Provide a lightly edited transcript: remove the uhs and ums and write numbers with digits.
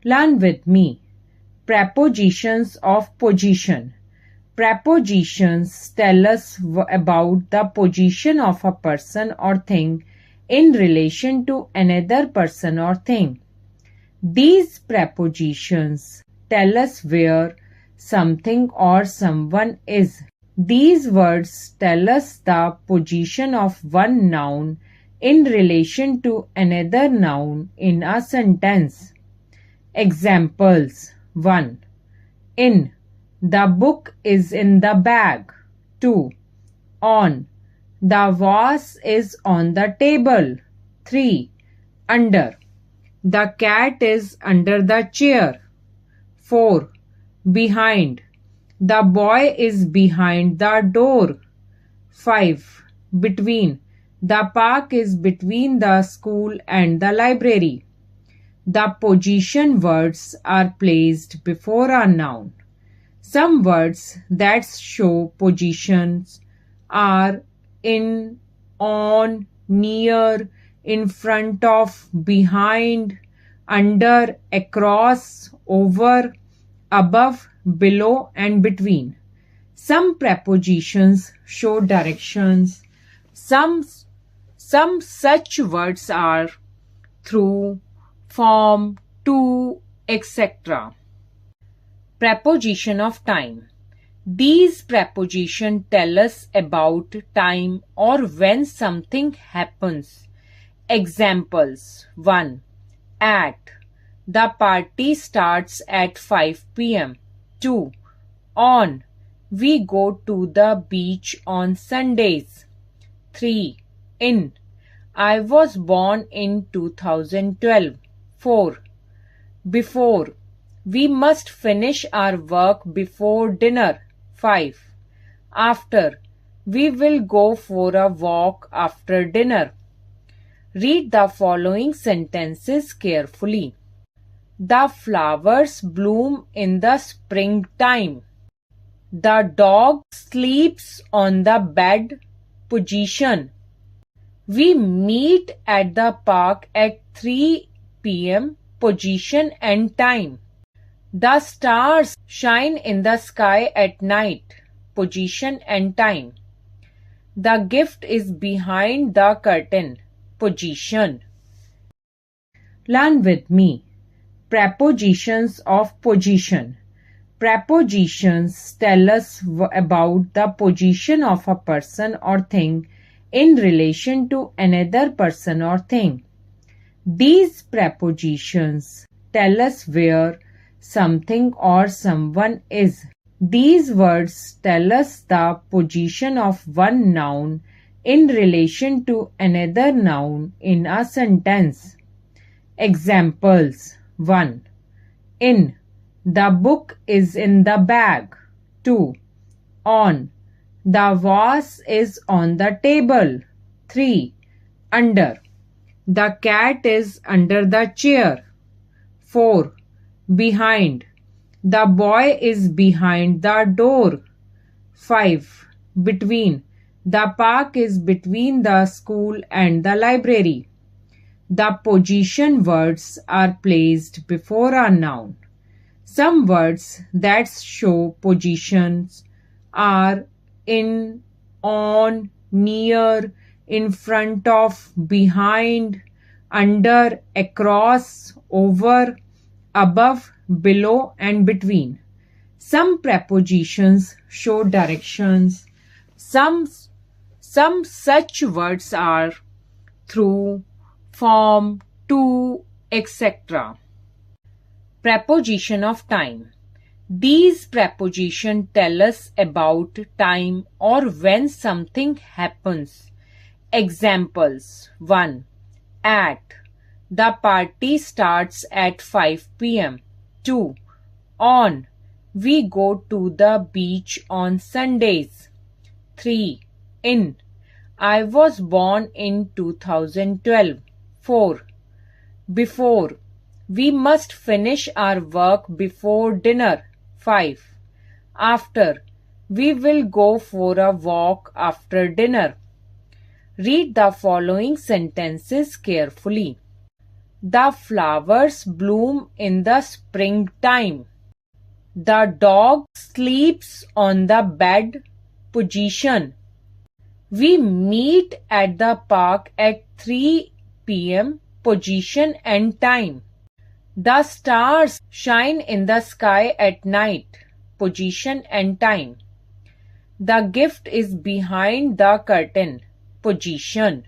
Learn with me. Prepositions of position. Prepositions tell us about the position of a person or thing in relation to another person or thing. These prepositions tell us where something or someone is. These words tell us the position of one noun in relation to another noun in a sentence. Examples: 1. In. The book is in the bag. 2. On. The vase is on the table. 3. Under. The cat is under the chair. 4. Behind. The boy is behind the door. 5. Between. The park is between the school and the library. The position words are placed before a noun. Some words that show positions are in, on, near, in front of, behind, under, across, over, above, below, and between. Some prepositions show directions. Some such words are through, from, to, etc. Preposition of time. These prepositions tell us about time or when something happens. Examples: 1. At. The party starts at 5 p.m. 2. On. We go to the beach on Sundays. 3. In. I was born in 2012. 4. Before. We must finish our work before dinner. 5. After. We will go for a walk after dinner. Read the following sentences carefully. The flowers bloom in the springtime. The dog sleeps on the bed position. We meet at the park at 3 p.m. position and time. The stars shine in the sky at night position and time. The gift is behind the curtain position. Learn with me. Prepositions of position. Prepositions tell us about the position of a person or thing in relation to another person or thing. These prepositions tell us where something or someone is. These words tell us the position of one noun in relation to another noun in a sentence. Examples: 1. In. The book is in the bag. 2. On. The vase is on the table. 3. Under. The cat is under the chair. 4. Behind. The boy is behind the door. 5. Between. The park is between the school and the library. The position words are placed before a noun. Some words that show positions are in, on, near, in front of, behind, under, across, over, above, below, and between. Some prepositions show directions. Some such words are through, from, to, etc. Preposition of time. These prepositions tell us about time or when something happens. Examples: 1. At. The party starts at 5 p.m. 2. On. We go to the beach on Sundays. 3. In. I was born in 2012. 4. Before. We must finish our work before dinner. 5. After. We will go for a walk after dinner. Read the following sentences carefully. The flowers bloom in the springtime. The dog sleeps on the bed position. We meet at the park at 3 p.m. position and time. The stars shine in the sky at night position and time. The gift is behind the curtain position.